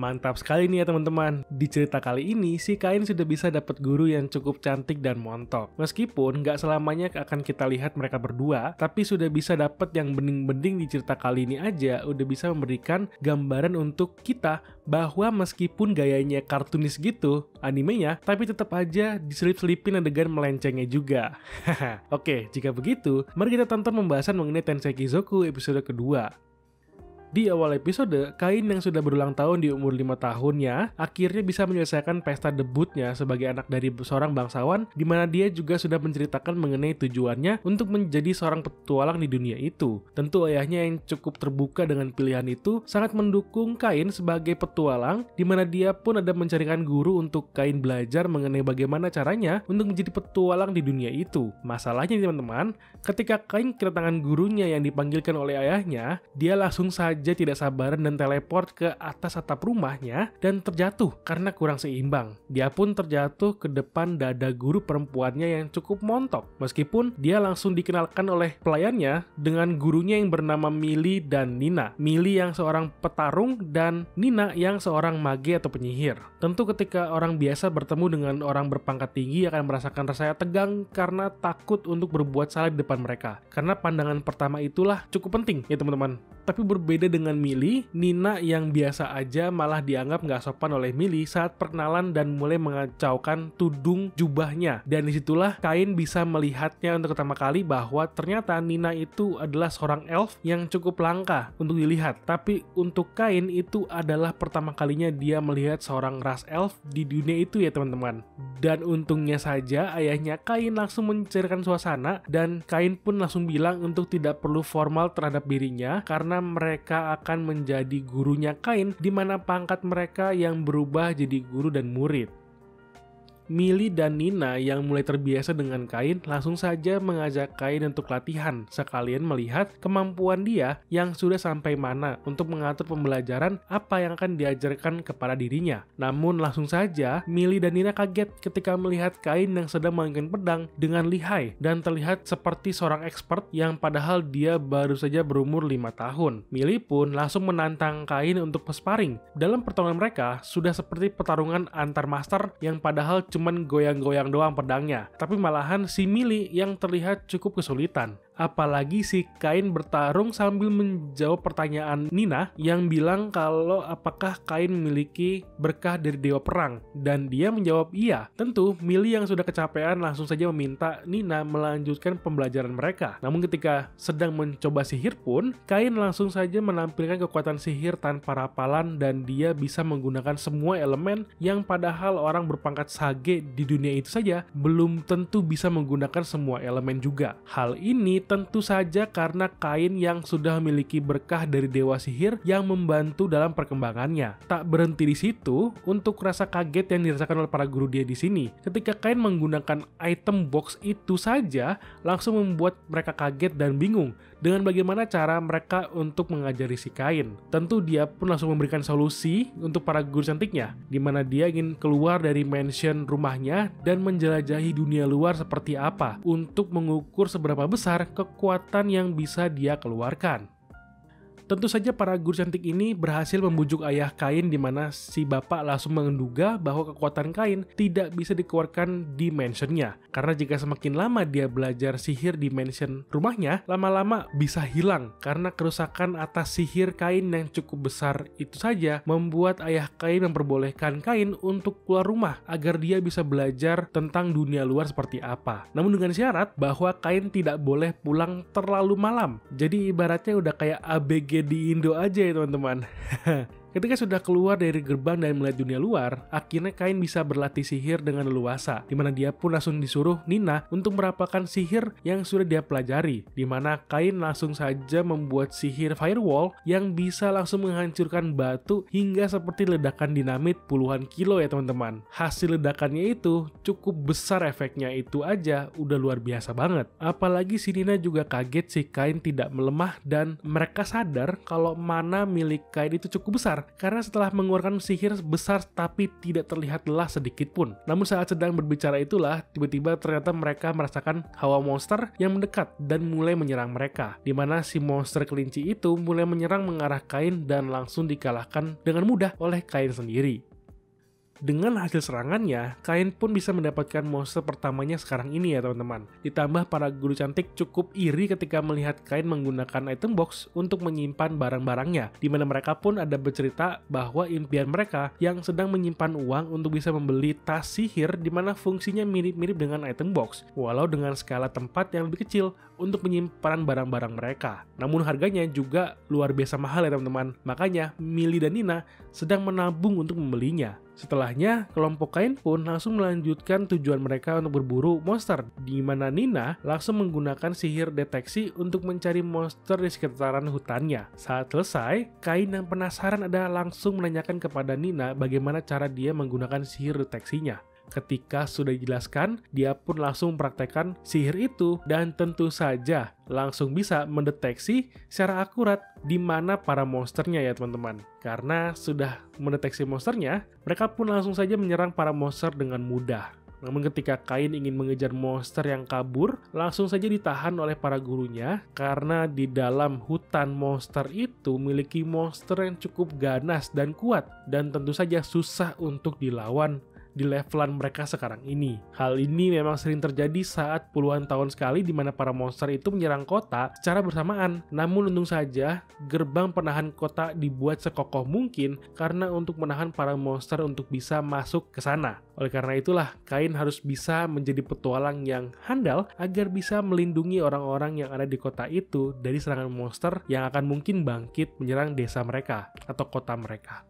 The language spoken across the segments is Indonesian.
Mantap sekali nih ya teman-teman. Di cerita kali ini, si Kain sudah bisa dapat guru yang cukup cantik dan montok. Meskipun nggak selamanya akan kita lihat mereka berdua, tapi sudah bisa dapat yang bening-bening di cerita kali ini aja udah bisa memberikan gambaran untuk kita bahwa meskipun gayanya kartunis gitu animenya, tapi tetap aja diselip-selipin adegan melencengnya juga. Oke, jika begitu, mari kita tonton pembahasan mengenai Tensei Kizoku episode kedua. Di awal episode, Kain yang sudah berulang tahun di umur 5 tahunnya akhirnya bisa menyelesaikan pesta debutnya sebagai anak dari seorang bangsawan, di mana dia juga sudah menceritakan mengenai tujuannya untuk menjadi seorang petualang di dunia itu. Tentu ayahnya yang cukup terbuka dengan pilihan itu sangat mendukung Kain sebagai petualang, di mana dia pun ada mencarikan guru untuk Kain belajar mengenai bagaimana caranya untuk menjadi petualang di dunia itu. Masalahnya teman-teman, ketika Kain kedatangan gurunya yang dipanggilkan oleh ayahnya, dia langsung saja tidak sabaran dan teleport ke atas atap rumahnya dan terjatuh karena kurang seimbang. Dia pun terjatuh ke depan dada guru perempuannya yang cukup montok. Meskipun dia langsung dikenalkan oleh pelayannya dengan gurunya yang bernama Mili dan Nina. Mili yang seorang petarung dan Nina yang seorang mage atau penyihir. Tentu ketika orang biasa bertemu dengan orang berpangkat tinggi akan merasakan rasanya tegang karena takut untuk berbuat salah di depan mereka. Karena pandangan pertama itulah cukup penting ya teman-teman. Tapi berbeda dengan Mili, Nina yang biasa aja malah dianggap nggak sopan oleh Mili saat perkenalan dan mulai mengacaukan tudung jubahnya. Dan disitulah Kain bisa melihatnya untuk pertama kali bahwa ternyata Nina itu adalah seorang elf yang cukup langka untuk dilihat. Tapi untuk Kain itu adalah pertama kalinya dia melihat seorang ras elf di dunia itu ya teman-teman. Dan untungnya saja ayahnya Kain langsung mencairkan suasana dan Kain pun langsung bilang untuk tidak perlu formal terhadap dirinya karena mereka akan menjadi gurunya Kain, di mana pangkat mereka yang berubah jadi guru dan murid. Mili dan Nina yang mulai terbiasa dengan Kain langsung saja mengajak Kain untuk latihan, sekalian melihat kemampuan dia yang sudah sampai mana untuk mengatur pembelajaran apa yang akan diajarkan kepada dirinya. Namun langsung saja Mili dan Nina kaget ketika melihat Kain yang sedang memainkan pedang dengan lihai dan terlihat seperti seorang expert yang padahal dia baru saja berumur 5 tahun. Mili pun langsung menantang Kain untuk sparring. Dalam pertarungan mereka sudah seperti pertarungan antar master yang padahal cuman goyang-goyang doang pedangnya, tapi malahan si Mili yang terlihat cukup kesulitan. Apalagi si Kain bertarung sambil menjawab pertanyaan Nina yang bilang kalau apakah Kain memiliki berkah dari dewa perang, dan dia menjawab iya. Tentu Mili yang sudah kecapean langsung saja meminta Nina melanjutkan pembelajaran mereka. Namun ketika sedang mencoba sihir pun, Kain langsung saja menampilkan kekuatan sihir tanpa rapalan dan dia bisa menggunakan semua elemen yang padahal orang berpangkat sage di dunia itu saja belum tentu bisa menggunakan semua elemen juga. Hal ini tentu saja karena Kain yang sudah memiliki berkah dari dewa sihir yang membantu dalam perkembangannya. Tak berhenti di situ, untuk rasa kaget yang dirasakan oleh para guru dia di sini, ketika Kain menggunakan item box itu saja langsung membuat mereka kaget dan bingung dengan bagaimana cara mereka untuk mengajari si Kain. Tentu dia pun langsung memberikan solusi untuk para guru cantiknya, di mana dia ingin keluar dari mansion rumahnya dan menjelajahi dunia luar seperti apa untuk mengukur seberapa besar kekuatan yang bisa dia keluarkan. Tentu saja para guru cantik ini berhasil membujuk ayah Kain, di mana si bapak langsung menduga bahwa kekuatan Kain tidak bisa dikeluarkan di mansionnya. Karena jika semakin lama dia belajar sihir di mansion rumahnya, lama-lama bisa hilang. Karena kerusakan atas sihir Kain yang cukup besar itu saja membuat ayah Kain memperbolehkan Kain untuk keluar rumah agar dia bisa belajar tentang dunia luar seperti apa. Namun dengan syarat bahwa Kain tidak boleh pulang terlalu malam. Jadi ibaratnya udah kayak ABG di Indo aja ya teman-teman. Ketika sudah keluar dari gerbang dan melihat dunia luar, akhirnya Kain bisa berlatih sihir dengan leluasa, di mana dia pun langsung disuruh Nina untuk merapalkan sihir yang sudah dia pelajari, di mana Kain langsung saja membuat sihir firewall yang bisa langsung menghancurkan batu hingga seperti ledakan dinamit puluhan kilo ya teman-teman. Hasil ledakannya itu cukup besar, efeknya itu aja udah luar biasa banget. Apalagi si Nina juga kaget si Kain tidak melemah dan mereka sadar kalau mana milik Kain itu cukup besar besar karena setelah mengeluarkan sihir besar tapi tidak terlihat lelah sedikit pun. Namun saat sedang berbicara itulah tiba-tiba ternyata mereka merasakan hawa monster yang mendekat dan mulai menyerang mereka, di mana si monster kelinci itu mulai menyerang mengarah Kain dan langsung dikalahkan dengan mudah oleh Kain sendiri. Dengan hasil serangannya, Kain pun bisa mendapatkan monster pertamanya sekarang ini ya teman-teman. Ditambah para guru cantik cukup iri ketika melihat Kain menggunakan item box untuk menyimpan barang-barangnya, di mana mereka pun ada bercerita bahwa impian mereka yang sedang menyimpan uang untuk bisa membeli tas sihir di mana fungsinya mirip-mirip dengan item box, walau dengan skala tempat yang lebih kecil untuk penyimpanan barang-barang mereka. Namun harganya juga luar biasa mahal ya teman-teman, makanya Millie dan Nina sedang menabung untuk membelinya. Setelahnya, kelompok Kain pun langsung melanjutkan tujuan mereka untuk berburu monster, di mana Nina langsung menggunakan sihir deteksi untuk mencari monster di sekitaran hutannya. Saat selesai, Kain yang penasaran adalah langsung menanyakan kepada Nina bagaimana cara dia menggunakan sihir deteksinya. Ketika sudah dijelaskan, dia pun langsung mempraktekkan sihir itu dan tentu saja langsung bisa mendeteksi secara akurat di mana para monsternya ya teman-teman. Karena sudah mendeteksi monsternya, mereka pun langsung saja menyerang para monster dengan mudah. Namun ketika Kain ingin mengejar monster yang kabur, langsung saja ditahan oleh para gurunya karena di dalam hutan monster itu memiliki monster yang cukup ganas dan kuat dan tentu saja susah untuk dilawan di levelan mereka sekarang ini. Hal ini memang sering terjadi saat puluhan tahun sekali di mana para monster itu menyerang kota secara bersamaan. Namun untung saja gerbang penahan kota dibuat sekokoh mungkin karena untuk menahan para monster untuk bisa masuk ke sana. Oleh karena itulah Kain harus bisa menjadi petualang yang handal agar bisa melindungi orang-orang yang ada di kota itu dari serangan monster yang akan mungkin bangkit menyerang desa mereka atau kota mereka.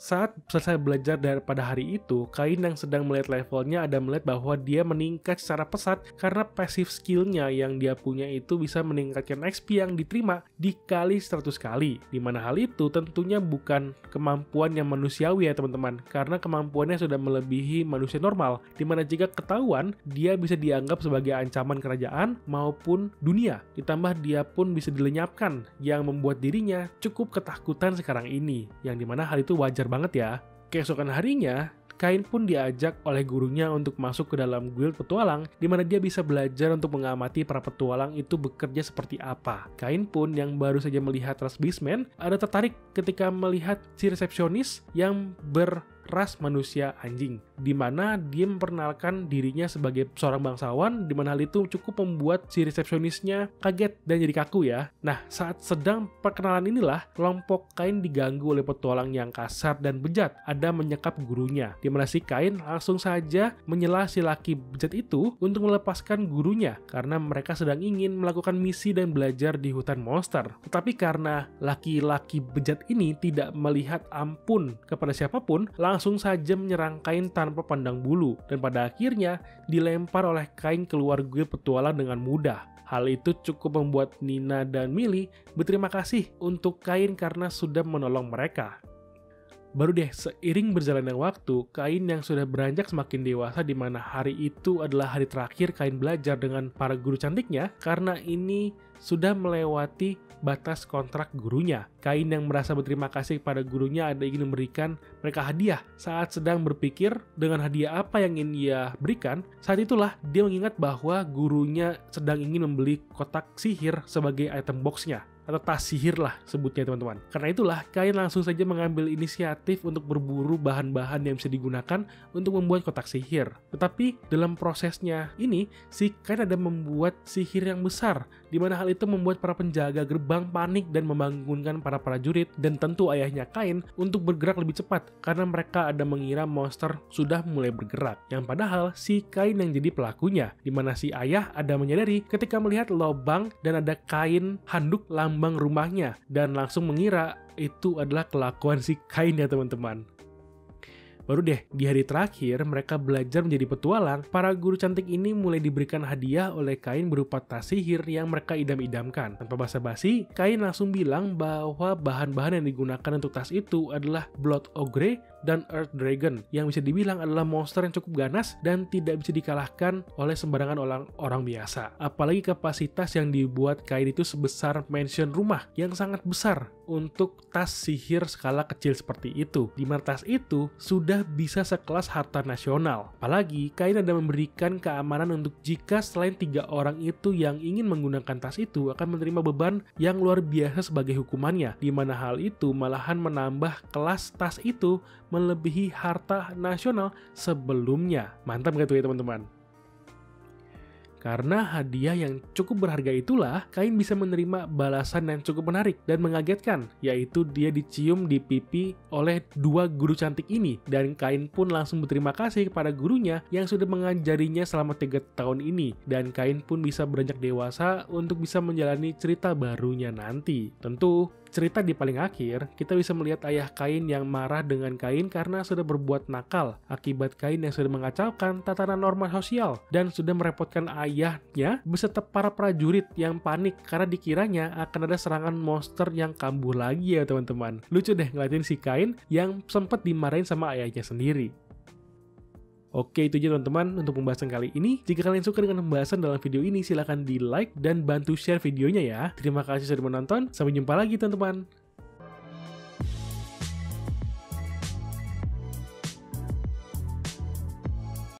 Saat selesai belajar daripada hari itu, Kain yang sedang melihat levelnya ada melihat bahwa dia meningkat secara pesat karena passive skillnya yang dia punya itu bisa meningkatkan XP yang diterima dikali 100 kali. Dimana hal itu tentunya bukan kemampuan yang manusiawi ya teman-teman, karena kemampuannya sudah melebihi manusia normal, dimana jika ketahuan dia bisa dianggap sebagai ancaman kerajaan maupun dunia. Ditambah dia pun bisa dilenyapkan yang membuat dirinya cukup ketakutan sekarang ini, yang dimana hal itu wajar banget ya. Keesokan harinya, Kain pun diajak oleh gurunya untuk masuk ke dalam guild petualang, di mana dia bisa belajar untuk mengamati para petualang itu bekerja seperti apa. Kain pun yang baru saja melihat ras beastman, ada tertarik ketika melihat si resepsionis yang ras manusia anjing, di mana dia memperkenalkan dirinya sebagai seorang bangsawan, di mana hal itu cukup membuat si resepsionisnya kaget dan jadi kaku ya. Nah, saat sedang perkenalan inilah kelompok Kain diganggu oleh petualang yang kasar dan bejat, ada menyekap gurunya, di mana si Kain langsung saja menyela si laki bejat itu untuk melepaskan gurunya karena mereka sedang ingin melakukan misi dan belajar di hutan monster. Tetapi karena laki-laki bejat ini tidak melihat ampun kepada siapapun, langsung saja menyerang Kain tanpa pandang bulu, dan pada akhirnya dilempar oleh Kain keluar guild petualang dengan mudah. Hal itu cukup membuat Nina dan Millie berterima kasih untuk Kain karena sudah menolong mereka. Baru deh, seiring berjalannya waktu, Kain yang sudah beranjak semakin dewasa, di mana hari itu adalah hari terakhir Kain belajar dengan para guru cantiknya karena ini sudah melewati batas kontrak gurunya. Kain yang merasa berterima kasih kepada gurunya ada ingin memberikan mereka hadiah. Saat sedang berpikir dengan hadiah apa yang ingin ia berikan, saat itulah dia mengingat bahwa gurunya sedang ingin membeli kotak sihir sebagai item boxnya, atau tas sihir lah sebutnya teman-teman. Karena itulah Kain langsung saja mengambil inisiatif untuk berburu bahan-bahan yang bisa digunakan untuk membuat kotak sihir. Tetapi dalam prosesnya ini, si Kain ada membuat sihir yang besar, di mana hal itu membuat para penjaga gerbang panik dan membangunkan para prajurit dan tentu ayahnya Kain untuk bergerak lebih cepat karena mereka ada mengira monster sudah mulai bergerak. Yang padahal si Kain yang jadi pelakunya, di mana si ayah ada menyadari ketika melihat lubang dan ada kain handuk lambang rumahnya dan langsung mengira itu adalah kelakuan si Kain ya teman-teman. Baru deh, di hari terakhir mereka belajar menjadi petualang, para guru cantik ini mulai diberikan hadiah oleh Kain berupa tas sihir yang mereka idam-idamkan. Tanpa basa-basi, Kain langsung bilang bahwa bahan-bahan yang digunakan untuk tas itu adalah Blood Ogre dan Earth Dragon, yang bisa dibilang adalah monster yang cukup ganas dan tidak bisa dikalahkan oleh sembarangan orang biasa. Apalagi kapasitas yang dibuat Kain itu sebesar mansion rumah yang sangat besar untuk tas sihir skala kecil seperti itu, di mana tas itu sudah bisa sekelas harta nasional. Apalagi Kain ada memberikan keamanan untuk jika selain 3 orang itu yang ingin menggunakan tas itu akan menerima beban yang luar biasa sebagai hukumannya, di mana hal itu malahan menambah kelas tas itu melebihi harta nasional sebelumnya. Mantap gak tuh ya teman-teman? Karena hadiah yang cukup berharga itulah, Kain bisa menerima balasan yang cukup menarik dan mengagetkan, yaitu dia dicium di pipi oleh 2 guru cantik ini, dan Kain pun langsung berterima kasih kepada gurunya yang sudah mengajarinya selama 3 tahun ini, dan Kain pun bisa beranjak dewasa untuk bisa menjalani cerita barunya nanti. Tentu, cerita di paling akhir, kita bisa melihat ayah Kain yang marah dengan Kain karena sudah berbuat nakal, akibat Kain yang sudah mengacaukan tatanan norma sosial, dan sudah merepotkan ayahnya beserta para prajurit yang panik karena dikiranya akan ada serangan monster yang kambuh lagi ya teman-teman. Lucu deh ngeliatin si Kain yang sempat dimarahin sama ayahnya sendiri. Oke, itu aja teman-teman untuk pembahasan kali ini. Jika kalian suka dengan pembahasan dalam video ini, silahkan di like dan bantu share videonya ya. Terima kasih sudah menonton. Sampai jumpa lagi teman-teman.